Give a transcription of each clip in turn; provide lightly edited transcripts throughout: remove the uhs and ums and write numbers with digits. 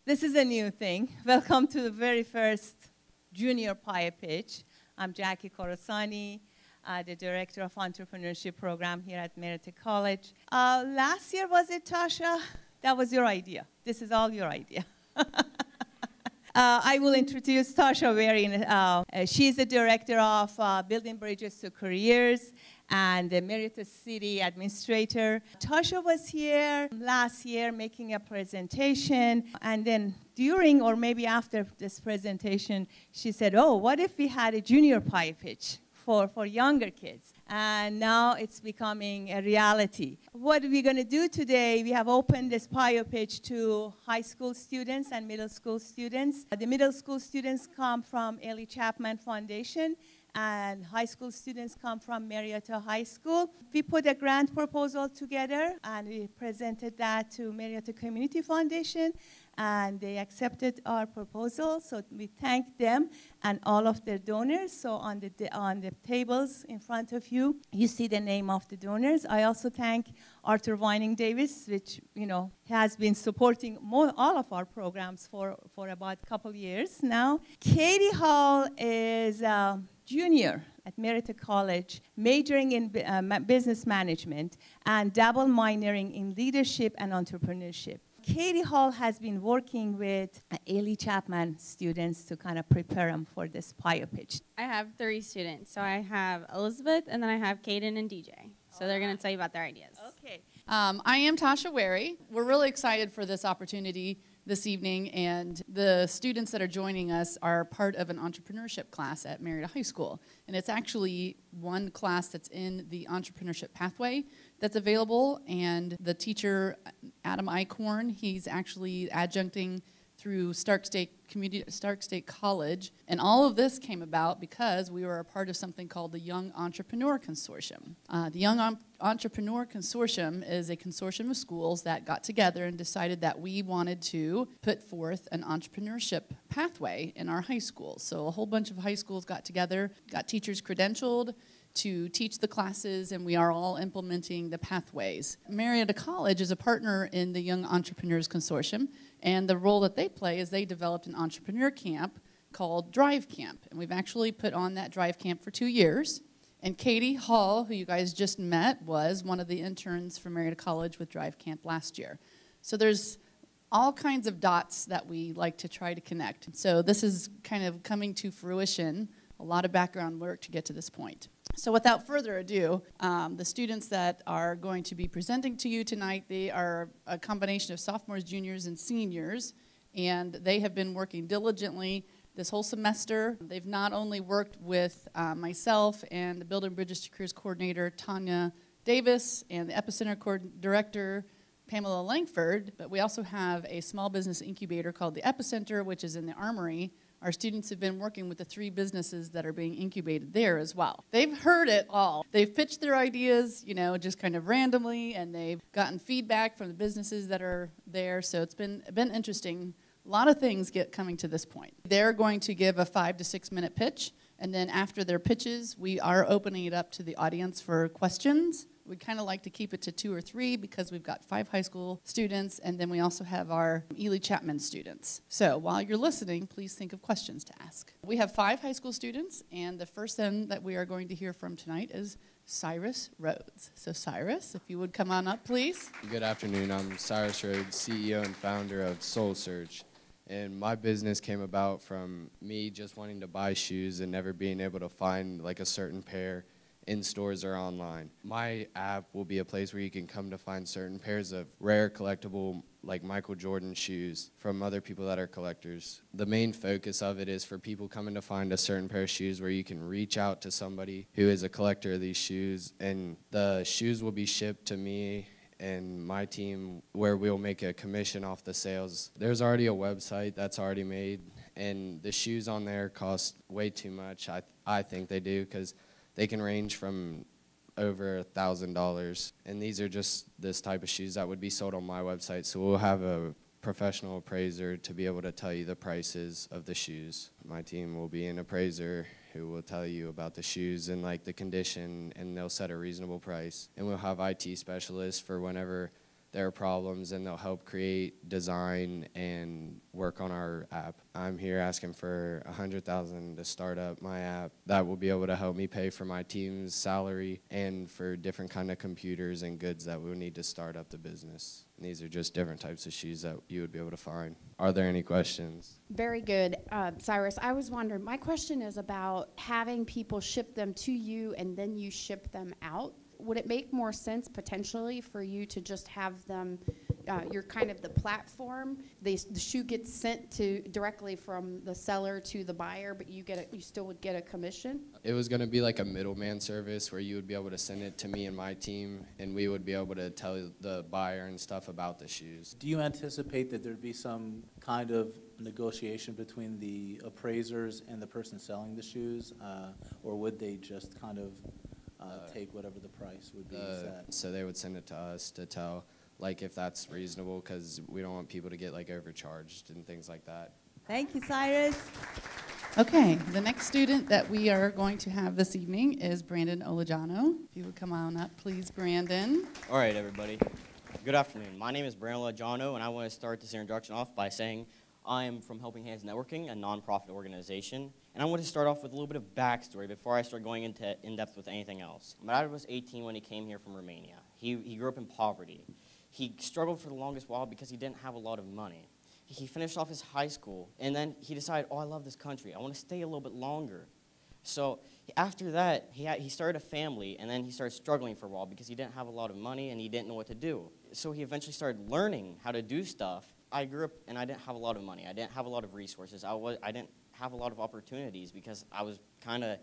This is a new thing. Welcome to the very first Junior PioPitch. I'm Jackie Corosani, the Director of Entrepreneurship Program here at Marietta College. Last year, was it, Tasha? That was your idea. This is all your idea. I will introduce Tasha Waring. She's the Director of Building Bridges to Careers and the Marietta City Administrator. Tasha was here last year making a presentation, and then during or maybe after this presentation, she said, oh, what if we had a junior PioPitch for younger kids? And now it's becoming a reality. What we're going to do today, we have opened this PioPitch to high school students and middle school students. The middle school students come from Chapman Foundation, and high school students come from Marietta High School. We put a grant proposal together, and we presented that to Marietta Community Foundation, and they accepted our proposal. So we thank them and all of their donors. So on the tables in front of you, you see the name of the donors. I also thank Arthur Vining Davis, which has been supporting all of our programs for about a couple years now. Katie Hall is a junior at Marietta College, majoring in business management and double minoring in leadership and entrepreneurship. Katie Hall has been working with Chapman students to kind of prepare them for this PioPitch. I have 3 students. So I have Elizabeth, and then I have Kaden and DJ. So they're going to tell you about their ideas. Okay. I am Tasha Wary. We're really excited for this opportunity this evening, and the students that are joining us are part of an entrepreneurship class at Marietta High School. And it's actually one class that's in the entrepreneurship pathway that's available, and the teacher, Adam Eichhorn, he's actually adjuncting through Stark State College. And all of this came about because we were a part of something called the Young Entrepreneur Consortium. The Young Entrepreneur Consortium is a consortium of schools that got together and decided that we wanted to put forth an entrepreneurship pathway in our high schools. So a whole bunch of high schools got together, got teachers credentialed to teach the classes, and we are all implementing the pathways. Marietta College is a partner in the Young Entrepreneurs Consortium, and the role that they play is they developed an entrepreneur camp called Drive Camp, and we've actually put on that Drive Camp for 2 years. And Katie Hall, who you guys just met, was one of the interns from Marietta College with Drive Camp last year. So there's all kinds of dots that we like to try to connect. So this is kind of coming to fruition, a lot of background work to get to this point. So without further ado, the students that are going to be presenting to you tonight, they are a combination of sophomores, juniors, and seniors, and they have been working diligently this whole semester. They've not only worked with myself and the Building Bridges to Careers coordinator, Tanya Davis, and the Epicenter director, Pamela Langford, but we also have a small business incubator called the Epicenter, which is in the Armory. Our students have been working with the 3 businesses that are being incubated there as well. They've heard it all. They've pitched their ideas, just kind of randomly, and they've gotten feedback from the businesses that are there, so it's been interesting. A lot of things coming to this point. They're going to give a 5 to 6 minute pitch, and then after their pitches, we are opening it up to the audience for questions. We'd kind of like to keep it to 2 or 3 because we've got 5 high school students, and then we also have our Chapman students. So while you're listening, please think of questions to ask. We have 5 high school students, and the first one that we are going to hear from tonight is Cyrus Rhodes. So Cyrus, if you would come on up, please. Good afternoon. I'm Cyrus Rhodes, CEO and founder of Soul Search. And my business came about from me just wanting to buy shoes and never being able to find like a certain pair in stores or online. My app will be a place where you can come to find certain pairs of rare collectible like Michael Jordan shoes from other people that are collectors. The main focus of it is for people coming to find a certain pair of shoes where you can reach out to somebody who is a collector of these shoes, and the shoes will be shipped to me and my team where we'll make a commission off the sales. There's already a website that's already made, and the shoes on there cost way too much. I think they do, because they can range from over $1,000, and these are just this type of shoes that would be sold on my website. So we'll have a professional appraiser to be able to tell you the prices of the shoes. My team will be an appraiser who will tell you about the shoes and like the condition, and they'll set a reasonable price. And we'll have IT specialists for whenever their problems, and they'll help create, design, and work on our app. I'm here asking for $100,000 to start up my app. That will be able to help me pay for my team's salary and for different kind of computers and goods that we'll need to start up the business. And these are just different types of shoes that you would be able to find. Are there any questions? Very good. Cyrus, I was wondering, my question is about having people ship them to you and then you ship them out. Would it make more sense potentially for you to just have them, you're kind of the platform, the shoe gets sent to directly from the seller to the buyer, but you still would get a commission? It was going to be like a middleman service where you would be able to send it to me and my team, and we would be able to tell the buyer and stuff about the shoes. Do you anticipate that there'd be some kind of negotiation between the appraisers and the person selling the shoes, or would they just kind of take whatever the price would be set? So they would send it to us to tell, like, if that's reasonable, because we don't want people to get, like, overcharged and things like that. Thank you, Cyrus. Okay, the next student that we are going to have this evening is Brandon Olajano. If you would come on up, please, Brandon. All right, everybody. Good afternoon. My name is Brandon Olajano, and I want to start this introduction off by saying I am from Helping Hands Networking, a nonprofit organization, and I want to start off with a little bit of backstory before I start going into in-depth with anything else. My dad was 18 when he came here from Romania. He grew up in poverty. He struggled for the longest while because he didn't have a lot of money. He finished off his high school, and then he decided, oh, I love this country. I want to stay a little bit longer. So after that, he started a family, and then he started struggling for a while because he didn't have a lot of money and he didn't know what to do. So he eventually started learning how to do stuff. I grew up, and I didn't have a lot of money. I didn't have a lot of resources. I didn't have a lot of opportunities because I was kind of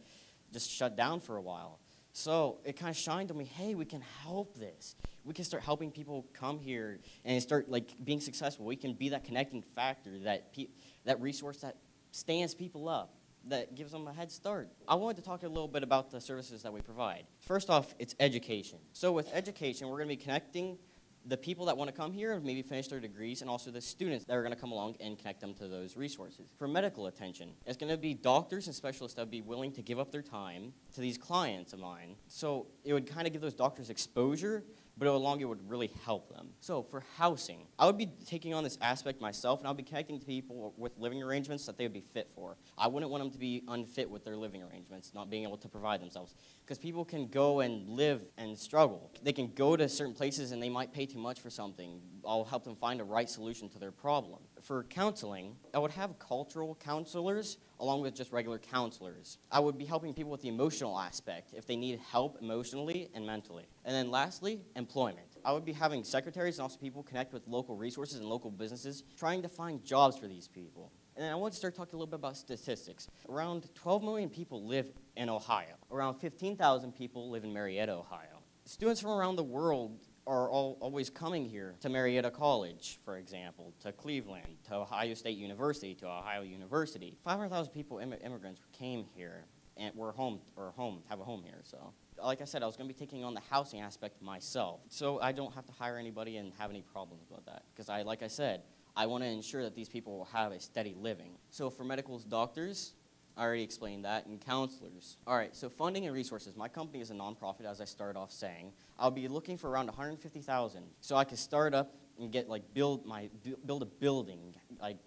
just shut down for a while. So it kind of shined on me, hey, we can help this. We can start helping people come here and start being successful. We can be that connecting factor, that resource that stands people up, that gives them a head start. I wanted to talk a little bit about the services that we provide. First off, it's education. So with education, we're going to be connecting the people that want to come here and maybe finish their degrees, and also the students that are going to come along and connect them to those resources. For medical attention, it's going to be doctors and specialists that would be willing to give up their time to these clients of mine. So it would kind of give those doctors exposure, but along it would really help them. So for housing, I would be taking on this aspect myself, and I'll be connecting to people with living arrangements that they would be fit for. I wouldn't want them to be unfit with their living arrangements, not being able to provide themselves. Because people can go and live and struggle. They can go to certain places and they might pay too much for something. I'll help them find a right solution to their problem. For counseling, I would have cultural counselors along with just regular counselors. I would be helping people with the emotional aspect if they need help emotionally and mentally. And then lastly, employment. I would be having secretaries and also people connect with local resources and local businesses, trying to find jobs for these people. And then I want to start talking a little bit about statistics. Around 12 million people live in Ohio. Around 15,000 people live in Marietta, Ohio. Students from around the world are always coming here to Marietta College, for example, to Cleveland, to Ohio State University, to Ohio University. 500,000 people, immigrants, came here and have a home here. So, like I said, I was going to be taking on the housing aspect myself. So I don't have to hire anybody and have any problems about that. Because like I said, I want to ensure that these people will have a steady living. So for medicals, doctors, I already explained that, and counselors. All right, so funding and resources. My company is a nonprofit, as I started off saying. I'll be looking for around $150,000 so I could start up and get build a building,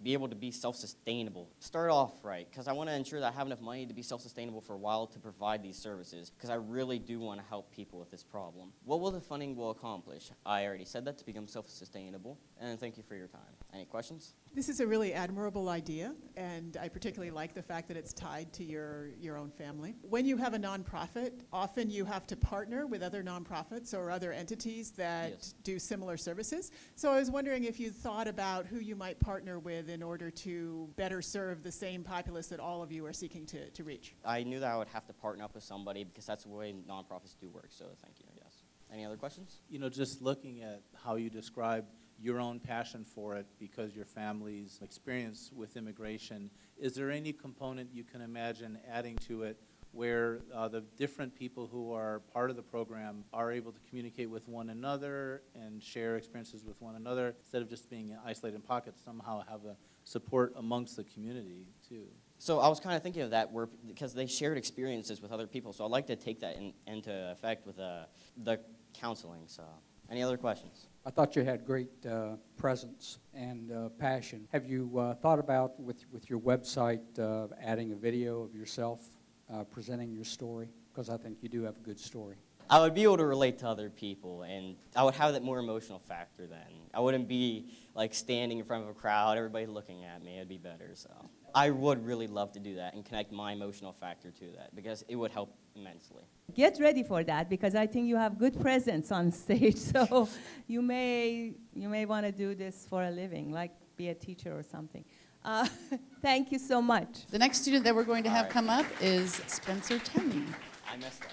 be able to be self-sustainable. Start off right, because I want to ensure that I have enough money to be self-sustainable for a while to provide these services, because I really do want to help people with this problem. What will the funding will accomplish? I already said that, to become self-sustainable, and thank you for your time. Any questions? This is a really admirable idea, and I particularly like the fact that it's tied to your own family. When you have a nonprofit, often you have to partner with other nonprofits or other entities that do similar services. So I was wondering if you thought about who you might partner with in order to better serve the same populace that all of you are seeking to reach. I knew that I would have to partner up with somebody because that's the way nonprofits do work, so thank you, yes. Any other questions? You know, just looking at how you described your own passion for it because your family's experience with immigration, is there any component you can imagine adding to it where the different people who are part of the program are able to communicate with one another and share experiences with one another instead of just being isolated in pockets, somehow have a support amongst the community too? So I was kind of thinking of that because they shared experiences with other people, so I'd like to take that into effect with the counseling. So, any other questions? I thought you had great presence and passion. Have you thought about, with your website, adding a video of yourself presenting your story? Because I think you do have a good story. I would be able to relate to other people, and I would have that more emotional factor then. I wouldn't be like standing in front of a crowd, everybody looking at me. It'd be better, so. I would really love to do that and connect my emotional factor to that because it would help immensely. Get ready for that because I think you have good presence on stage, so you may want to do this for a living, like be a teacher or something. Thank you so much. The next student that we're going to have come up is Spencer Tenney. I messed up.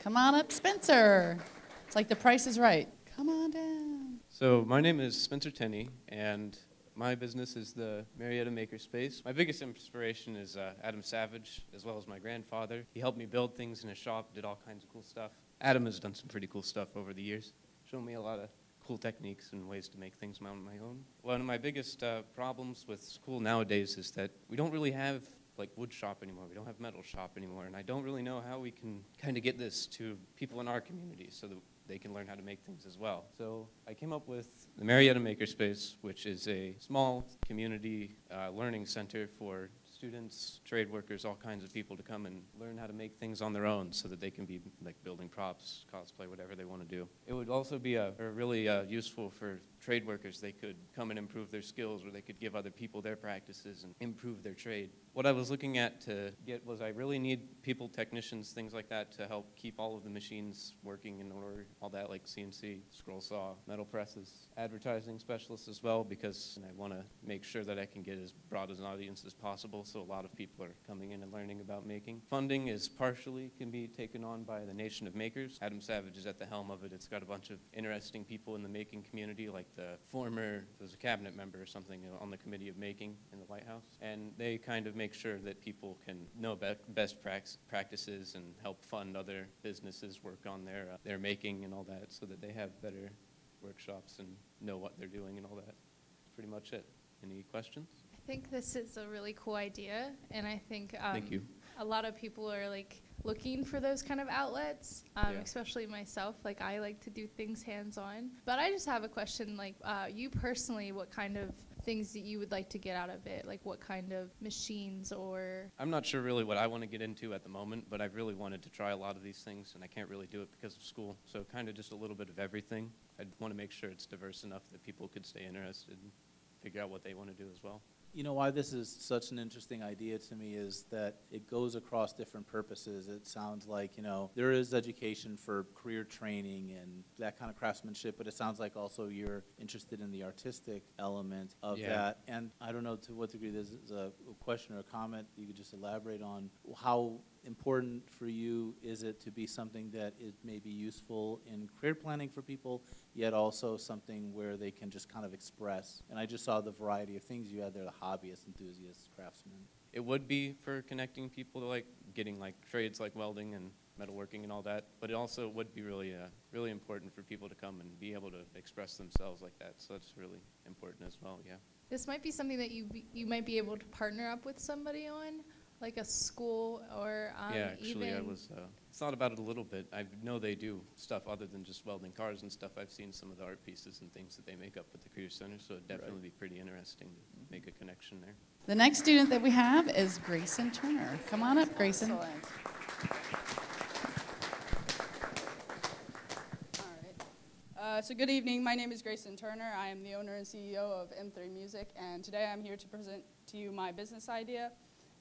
Come on up, Spencer. It's like The Price is Right. Come on down. So my name is Spencer Tenney, and my business is the Marietta Makerspace. My biggest inspiration is Adam Savage, as well as my grandfather. He helped me build things in his shop, did all kinds of cool stuff. Adam has done some pretty cool stuff over the years, shown me a lot of cool techniques and ways to make things on my own. One of my biggest problems with school nowadays is that we don't really have like wood shop anymore. We don't have metal shop anymore, and I don't really know how we can kind of get this to people in our community so that they can learn how to make things as well. So I came up with the Marietta Makerspace, which is a small community learning center for students, trade workers, all kinds of people to come and learn how to make things on their own so that they can be like building props, cosplay, whatever they want to do. It would also be really useful for trade workers. They could come and improve their skills, or they could give other people their practices and improve their trade. What I was looking at to get was I really need people, technicians, things like that to help keep all of the machines working in order, all that like CNC, scroll saw, metal presses, advertising specialists as well, because I want to make sure that I can get as broad as an audience as possible, so a lot of people are coming in and learning about making. Funding is partially can be taken on by the Nation of Makers. Adam Savage is at the helm of it. It's got a bunch of interesting people in the making community, like the former, there's a cabinet member or something on the committee of making in the White House, and they kind of make sure that people can know best practices and help fund other businesses work on their making and all that, so that they have better workshops and know what they're doing and all that. That's pretty much it. Any questions? I think this is a really cool idea, and I think Thank you. a lot of people are like looking for those kind of outlets, especially myself. Like I like to do things hands-on. But I just have a question, like you personally, what kind of things that you would like to get out of it? Like what kind of machines or? I'm not sure really what I want to get into at the moment, but I've really wanted to try a lot of these things, and I can't really do it because of school. So kind of just a little bit of everything. I'd want to make sure it's diverse enough that people could stay interested and figure out what they want to do as well. You know why this is such an interesting idea to me is that it goes across different purposes. It sounds like, you know, there is education for career training and that kind of craftsmanship, but it sounds like also you're interested in the artistic element of that. And I don't know to what degree this is a question or a comment you could just elaborate on. How important for you is it to be something that is maybe useful in career planning for people, yet also something where they can just kind of express? And I just saw the variety of things you had there, the hobbyists, enthusiasts, craftsmen. It would be for connecting people to like getting like trades like welding and metalworking and all that, but it also would be really really important for people to come and be able to express themselves like that. So that's really important as well. Yeah. This might be something that you might be able to partner up with somebody on, like a school or yeah, actually, even. I was thought about it a little bit. I know they do stuff other than just welding cars and stuff. I've seen some of the art pieces and things that they make up at the Career Center, so it'd definitely be pretty interesting to make a connection there. The next student that we have is Grayson Turner. Come on up, Grayson. Excellent. So good evening. My name is Grayson Turner. I am the owner and CEO of M3 Music, and today I'm here to present to you my business idea.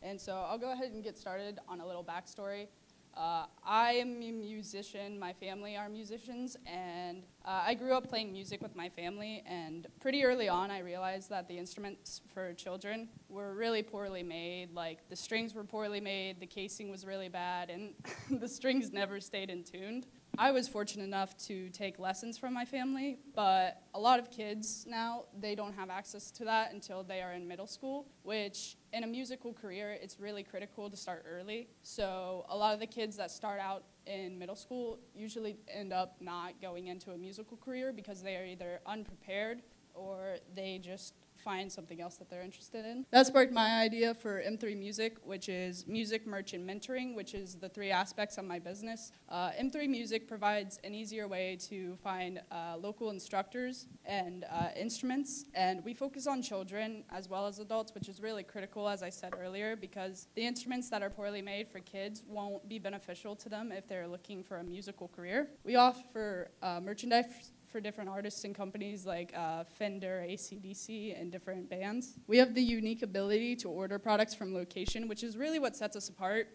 And so I'll go ahead and get started on a little backstory. I am a musician. My family are musicians, and I grew up playing music with my family, and pretty early on I realized that the instruments for children were really poorly made. Like the strings were poorly made, the casing was really bad, and the strings never stayed in tune. I was fortunate enough to take lessons from my family, but a lot of kids now, they don't have access to that until they are in middle school, which in a musical career, it's really critical to start early. So a lot of the kids that start out in middle school usually end up not going into a musical career because they are either unprepared or they just find something else that they're interested in. That sparked my idea for M3 Music, which is music, merch, and mentoring, which is the three aspects of my business. M3 Music provides an easier way to find local instructors and instruments, and we focus on children as well as adults, which is really critical, as I said earlier, because the instruments that are poorly made for kids won't be beneficial to them if they're looking for a musical career. We offer merchandise for different artists and companies like Fender, AC/DC, and different bands. We have the unique ability to order products from location, which is really what sets us apart,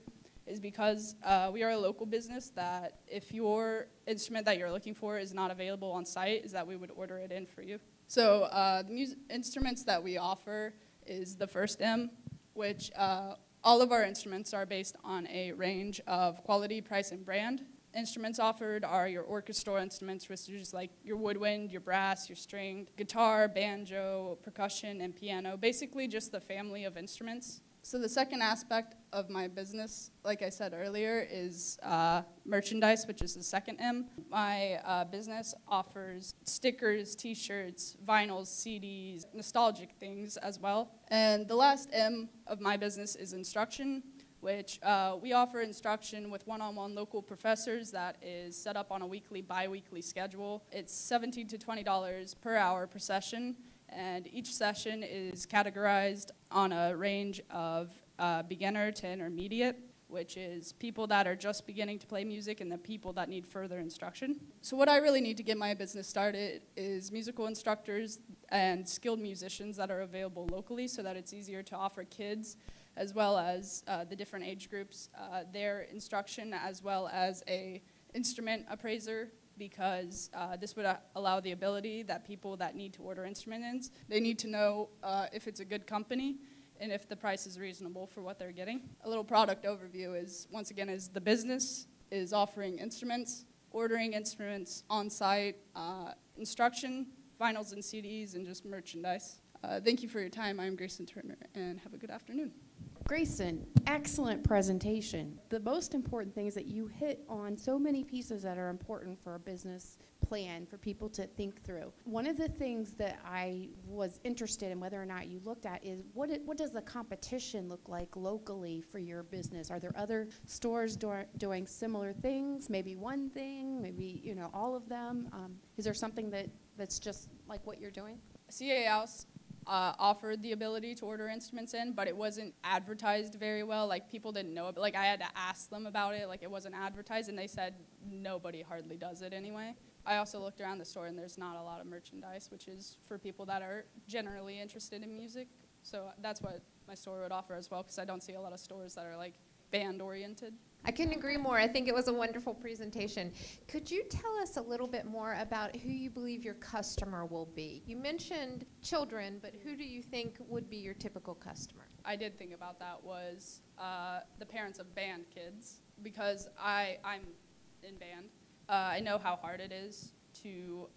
is because we are a local business that if your instrument that you're looking for is not available on site, is that we would order it in for you. So the instruments that we offer is the first M, which all of our instruments are based on a range of quality, price, and brand. Instruments offered are your orchestral instruments, which is like your woodwind, your brass, your stringed, guitar, banjo, percussion, and piano, basically just the family of instruments. So the second aspect of my business, like I said earlier, is merchandise, which is the second M. My business offers stickers, t-shirts, vinyls, CDs, nostalgic things as well. And the last M of my business is instruction, which we offer instruction with one-on-one local professors that is set up on a weekly, bi-weekly schedule. It's $17 to $20 per hour per session, and each session is categorized on a range of beginner to intermediate, which is people that are just beginning to play music and the people that need further instruction. So what I really need to get my business started is musical instructors and skilled musicians that are available locally so that it's easier to offer kids as well as the different age groups their instruction, as well as a instrument appraiser, because this would allow the ability that people that need to order instruments, they need to know if it's a good company and if the price is reasonable for what they're getting. A little product overview is, once again, is the business is offering instruments, ordering instruments on site, instruction, vinyls and CDs, and just merchandise. Thank you for your time. I'm Grayson Turner, and have a good afternoon. Grayson, excellent presentation. The most important thing is that you hit on so many pieces that are important for a business plan for people to think through. One of the things that I was interested in whether or not you looked at is what does the competition look like locally for your business? Are there other stores doing similar things? Maybe one thing, maybe all of them? Is there something that's just like what you're doing? CA House offered the ability to order instruments in, but it wasn't advertised very well. Like, people didn't know it. Like, I had to ask them about it. Like, it wasn't advertised, and they said nobody hardly does it anyway. I also looked around the store, and there's not a lot of merchandise, which is for people that are generally interested in music. So that's what my store would offer as well, because I don't see a lot of stores that are, like, band-oriented. I couldn't agree more. I think it was a wonderful presentation. Could you tell us a little bit more about who you believe your customer will be? You mentioned children, but who do you think would be your typical customer? I did think about that was the parents of band kids, because I'm in band. I know how hard it is to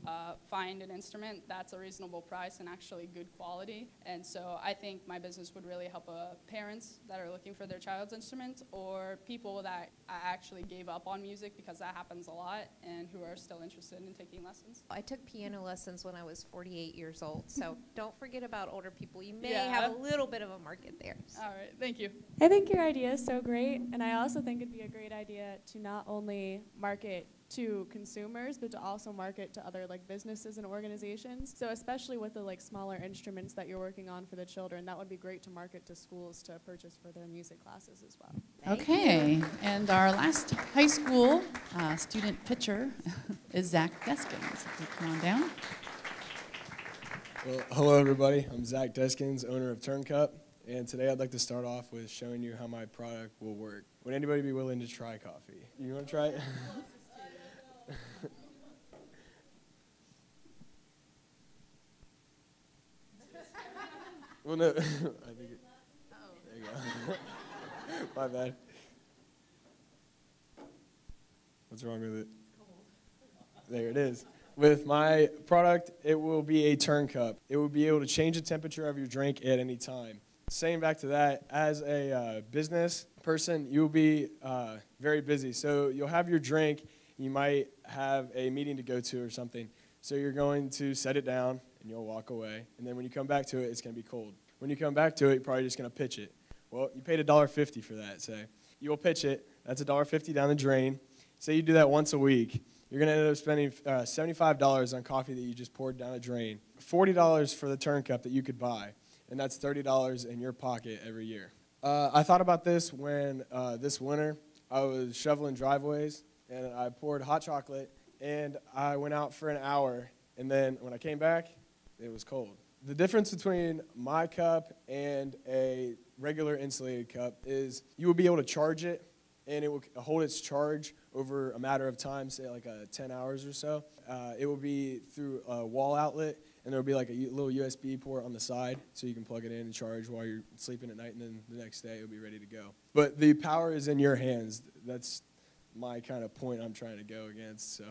find an instrument that's a reasonable price and actually good quality. And so I think my business would really help parents that are looking for their child's instrument, or people that actually gave up on music, because that happens a lot, and who are still interested in taking lessons. I took piano lessons when I was 48 years old, so don't forget about older people. You may have a little bit of a market there. So. All right, thank you. I think your idea is so great, and I also think it'd be a great idea to not only market to consumers, but to also market to other businesses and organizations. So especially with the smaller instruments that you're working on for the children, that would be great to market to schools to purchase for their music classes as well. Okay, and our last high school student pitcher is Zach Deskins. Come on down. Well, hello everybody. I'm Zach Deskins, owner of Turncup, and today I'd like to start off with showing you how my product will work. Would anybody be willing to try coffee? You want to try it? Well, no. I think there you go. My bad. What's wrong with it? There it is. With my product, it will be a turn cup. It will be able to change the temperature of your drink at any time. Saying back to that, as a business person, you'll be very busy. So you'll have your drink. You might have a meeting to go to or something. So you're going to set it down, and you'll walk away. And then when you come back to it, it's going to be cold. When you come back to it, you're probably just going to pitch it. Well, you paid $1.50 for that, say. You'll pitch it. That's $1.50 down the drain. Say you do that once a week. You're going to end up spending $75 on coffee that you just poured down a drain. $40 for the turn cup that you could buy. And that's $30 in your pocket every year. I thought about this when this winter I was shoveling driveways, and I poured hot chocolate, and I went out for an hour, and then when I came back, it was cold. The difference between my cup and a regular insulated cup is you will be able to charge it, and it will hold its charge over a matter of time, say like 10 hours or so. It will be through a wall outlet, and there will be like a little USB port on the side, so you can plug it in and charge while you're sleeping at night, and then the next day it will be ready to go. But the power is in your hands. That's my kind of point I'm trying to go against. So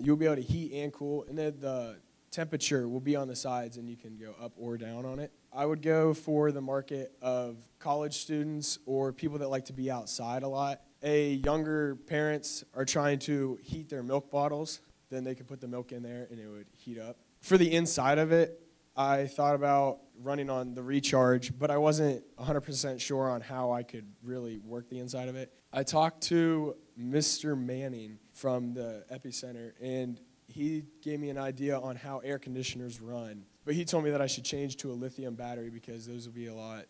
you'll be able to heat and cool, and then the temperature will be on the sides, and you can go up or down on it. I would go for the market of college students or people that like to be outside a lot. Younger parents are trying to heat their milk bottles, then they could put the milk in there and it would heat up. For the inside of it, I thought about running on the recharge, but I wasn't 100% sure on how I could really work the inside of it. I talked to Mr. Manning from the Epicenter, and he gave me an idea on how air conditioners run. But he told me that I should change to a lithium battery because those would be a lot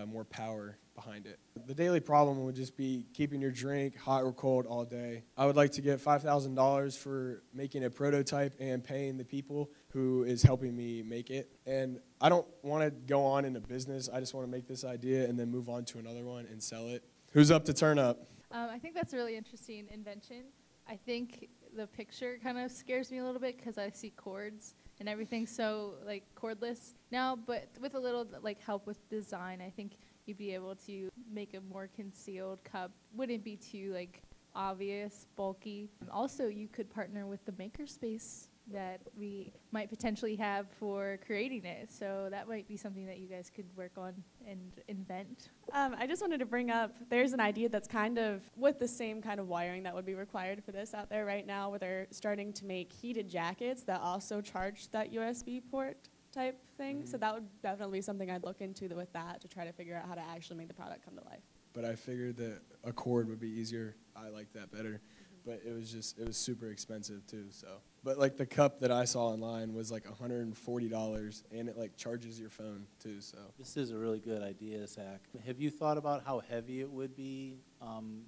more power behind it. The daily problem would just be keeping your drink hot or cold all day. I would like to get $5,000 for making a prototype and paying the people who is helping me make it. And I don't want to go on in a business. I just want to make this idea and then move on to another one and sell it. Who's up to turn up? I think that's a really interesting invention. I think the picture kind of scares me a little bit because I see cords and everything's so like cordless now, but with a little like help with design, I think you'd be able to make a more concealed cup. Wouldn't be too like obvious, bulky. Also, you could partner with the makerspace that we might potentially have for creating it. So that might be something that you guys could work on and invent. I just wanted to bring up, there's an idea that's kind of with the same kind of wiring that would be required for this out there right now, where they're starting to make heated jackets that also charge that USB port type thing. So that would definitely be something I'd look into with that to try to figure out how to actually make the product come to life. But I figured that a cord would be easier. I like that better. But it was super expensive too, so. But like the cup that I saw online was like $140, and it like charges your phone too, so. This is a really good idea, Zach. Have you thought about how heavy it would be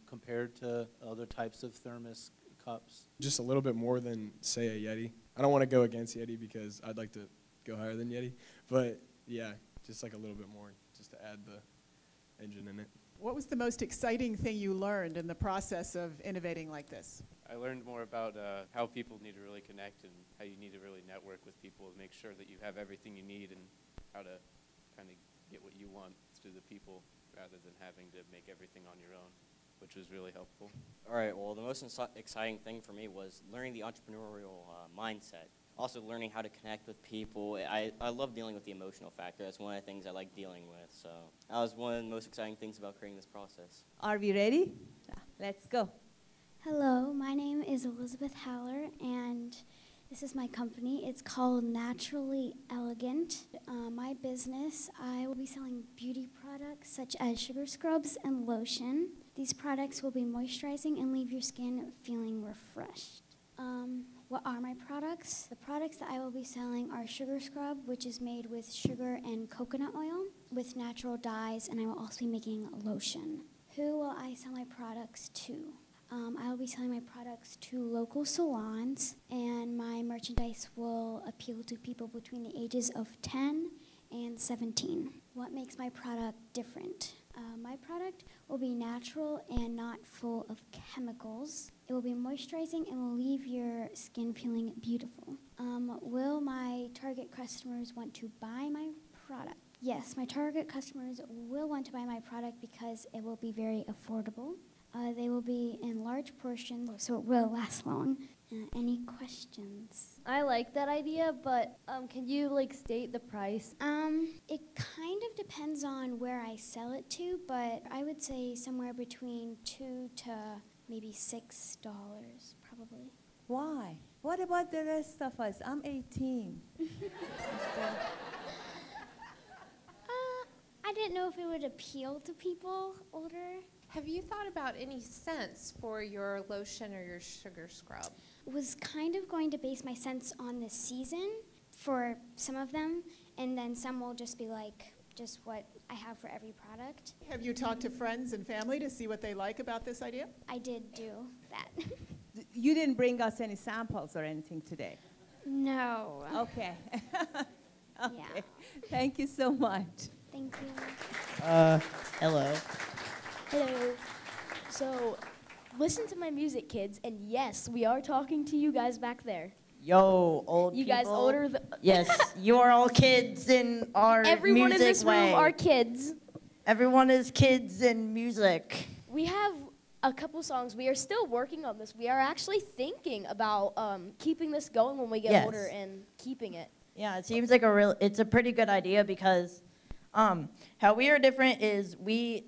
compared to other types of thermos cups? Just a little bit more than, say, a Yeti. I don't want to go against Yeti because I'd like to go higher than Yeti, but yeah, just like a little bit more, just to add the engine in it. What was the most exciting thing you learned in the process of innovating like this? I learned more about how people need to really connect and how you need to really network with people and make sure that you have everything you need and how to kind of get what you want through the people rather than having to make everything on your own, which was really helpful. All right, well, the most exciting thing for me was learning the entrepreneurial mindset. Also learning how to connect with people. I love dealing with the emotional factor. That's one of the things I like dealing with. So that was one of the most exciting things about creating this process. Are we ready? Let's go. Hello, my name is Elizabeth Haller, and this is my company. It's called Naturally Elegant. My business, I will be selling beauty products such as sugar scrubs and lotion. These products will be moisturizing and leave your skin feeling refreshed. What are my products? The products that I will be selling are sugar scrub, which is made with sugar and coconut oil with natural dyes, and I will also be making lotion. Who will I sell my products to? I will be selling my products to local salons, and my merchandise will appeal to people between the ages of 10 and 17. What makes my product different? My product will be natural and not full of chemicals. It will be moisturizing and will leave your skin feeling beautiful. Will my target customers want to buy my product? Yes, my target customers will want to buy my product because it will be very affordable. They will be in large portions, so it will last long. Any questions? I like that idea, but can you state the price? It kind of depends on where I sell it to, but I would say somewhere between $2 to maybe $6, probably. Why? What about the rest of us? I'm 18. I didn't know if it would appeal to people older. Have you thought about any scents for your lotion or your sugar scrub? Was kind of going to base my scents on the season for some of them, and then some will just be like just what I have for every product. Have you talked to friends and family to see what they like about this idea? I did do that. You didn't bring us any samples or anything today? No. Okay. Okay. Yeah. Thank you so much. Thank you. Hello. Hello. So, listen to my music, kids, and yes, we are talking to you guys back there. Yo, old You people. guys older than... Yes, you are all kids in our Everyone music in this way. room are kids. Everyone is kids in music. We have a couple songs. We are still working on this. We are actually thinking about keeping this going when we get older and keeping it. Yeah, it seems like it's a pretty good idea because how we are different is we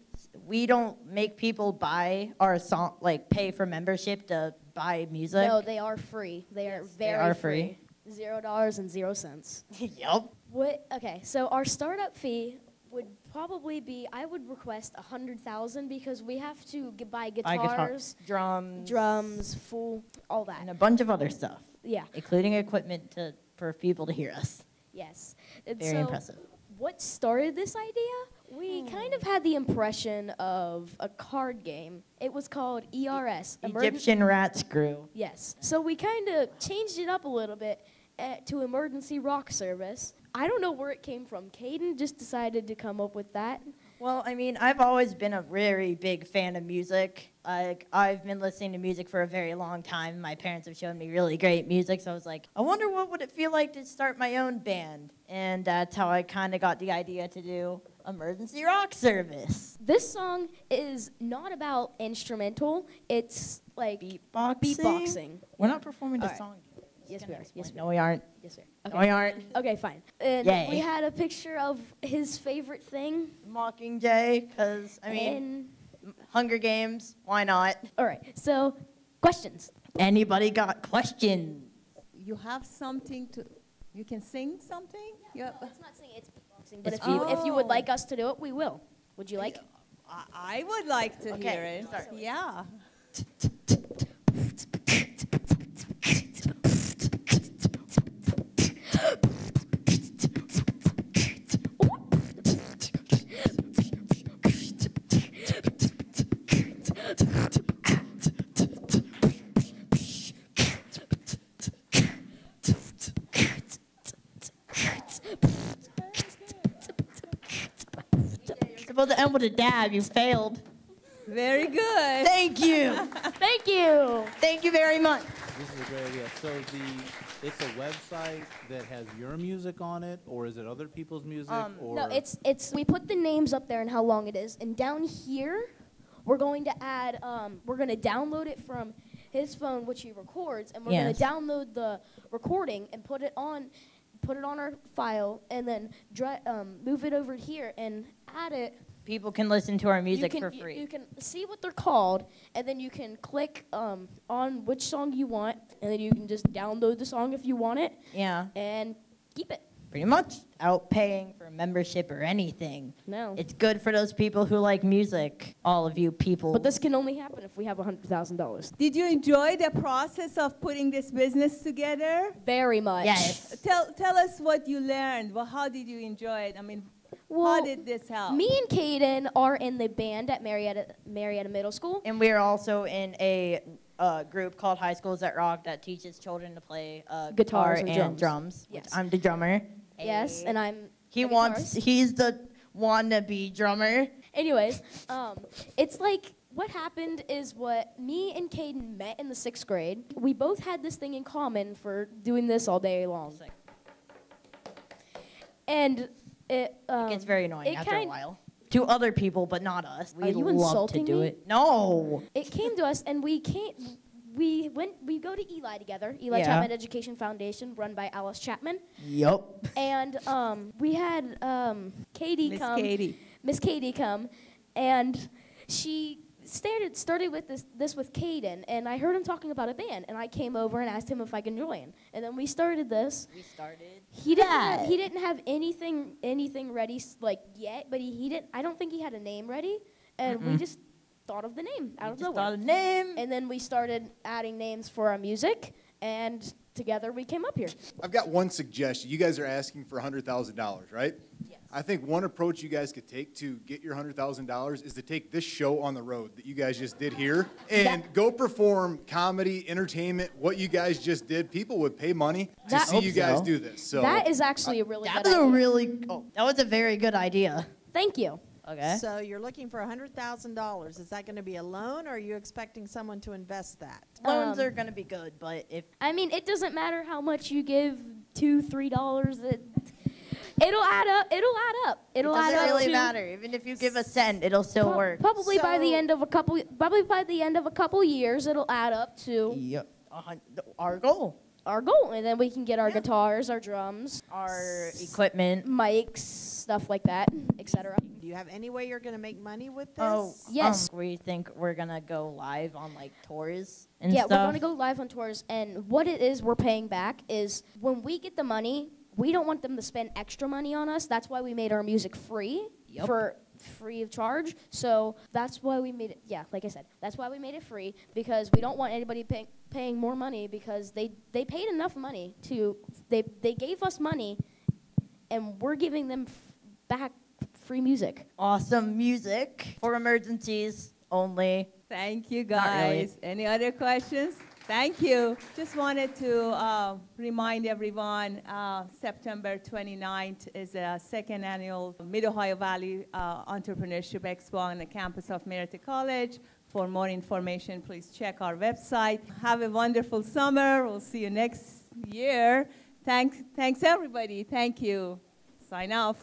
don't make people buy our song, like pay for membership to buy music. No, they are free. They are very free. $0.00. Yup. Okay, so our startup fee would probably be, I would request $100,000 because we have to buy guitars, drums, all that. And a bunch of other stuff. Yeah. Including equipment for people to hear us. Yes. And Very so impressive. What started this idea? We kind of had the impression of a card game. It was called ERS. Egyptian Rat Screw. Yes. So we kind of changed it up a little bit to Emergency Rock Service. I don't know where it came from. Caden just decided to come up with that. Well, I mean, I've always been a very big fan of music. I've been listening to music for a very long time. My parents have shown me really great music, so I was like, I wonder what would it feel like to start my own band. And that's how I kind of got the idea to do Emergency Rock Service. This song is not about instrumental. It's like beatboxing. We're not performing the All right. song. Yes, we are. Yes, we No, we aren't. Yes, sir. No, we aren't. Okay, fine. And Yay. we had a picture of his favorite thing. Mockingjay, because, I mean, Hunger Games, why not? All right, so questions. Anybody got questions? You have something to, you can sing something? No, it's not singing, it's beatboxing. But if you would like us to do it, we will. Would you like? I would like to Okay, hear it. start. Yeah. Supposed to end with a dab. You failed. Very good. Thank you. Thank you. Thank you very much. This is a great idea. So it's a website that has your music on it, or is it other people's music? Or No, it's we put the names up there and how long it is, and down here, we're going to add. We're going to download it from his phone, which he records, and we're going to download the recording and put it on our file, and then move it over here and add it. People can listen to our music for free. You can see what they're called, and then you can click on which song you want, and then you can just download the song if you want it. Yeah. And keep it. Pretty much. Without paying for membership or anything. No. It's good for those people who like music. All of you people. But this can only happen if we have $100,000. Did you enjoy the process of putting this business together? Very much. Yes. Tell us what you learned. Well, how did you enjoy it? I mean, how did this help? Me and Caden are in the band at Marietta Middle School. And we're also in a group called High Schools That Rock that teaches children to play guitar and drums. Yes. I'm the drummer. Yes, and I'm He's the wannabe drummer. Anyways, it's like what happened is what me and Caden met in the 6th grade. We both had this thing in common for doing this all day long. And it gets very annoying after a while. To other people, but not us. We love insulting to do me? it. No. It came to us, and we go to Eli together, Chapman Education Foundation, run by Alice Chapman. Yup. And we had Miss Katie come, and she started with this with Caden, and I heard him talking about a band, and I came over and asked him if I could join, and then we started this. He didn't have anything ready like yet, but he didn't. I don't think he had a name ready, and we just thought of the name out of nowhere. Thought of a name, and then we started adding names for our music, and together we came up here. I've got one suggestion. You guys are asking for $100,000, right? Yes. I think one approach you guys could take to get your $100,000 is to take this show on the road that you guys just did here and go perform comedy, entertainment, what you guys just did. People would pay money to see you guys do this. So that is actually a really good idea. That was a very good idea. Thank you. Okay. So you're looking for $100,000. Is that going to be a loan, or are you expecting someone to invest that? Loans are going to be good, but if... I mean, it doesn't matter how much you give, $2, $3. It'll add up. It'll add up. It'll add up. It doesn't really matter. Even if you give a cent, it'll still work. Probably by the end of a couple years, it'll add up to our goal. Our goal, and then we can get our guitars, our drums, our equipment, mics, stuff like that, etc. Do you have any way you're going to make money with this? Oh, yes. We think we're gonna go live on like tours and stuff. stuff. We're gonna go live on tours, and what it is we're paying back is when we get the money, we don't want them to spend extra money on us. That's why we made our music free for free of charge. So that's why we made it. Yeah, like I said, that's why we made it free, because we don't want anybody paying more money, because they paid enough money to they gave us money, and we're giving them back free music. Awesome music for emergencies only. Thank you, guys. Any other questions? Thank you. Just wanted to remind everyone, September 29th is the second annual Mid-Ohio Valley Entrepreneurship Expo on the campus of Marietta College. For more information, please check our website. Have a wonderful summer. We'll see you next year. Thanks everybody. Thank you. Sign off.